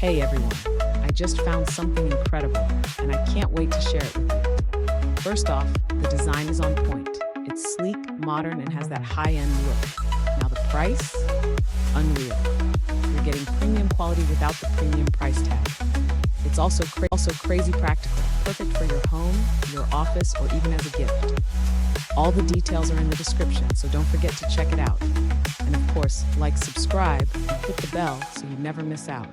Hey everyone, I just found something incredible, and I can't wait to share it with you. First off, the design is on point. It's sleek, modern, and has that high-end look. Now the price? Unreal. You're getting premium quality without the premium price tag. It's also crazy practical, perfect for your home, your office, or even as a gift. All the details are in the description, so don't forget to check it out. And of course, like, subscribe, and hit the bell so you never miss out.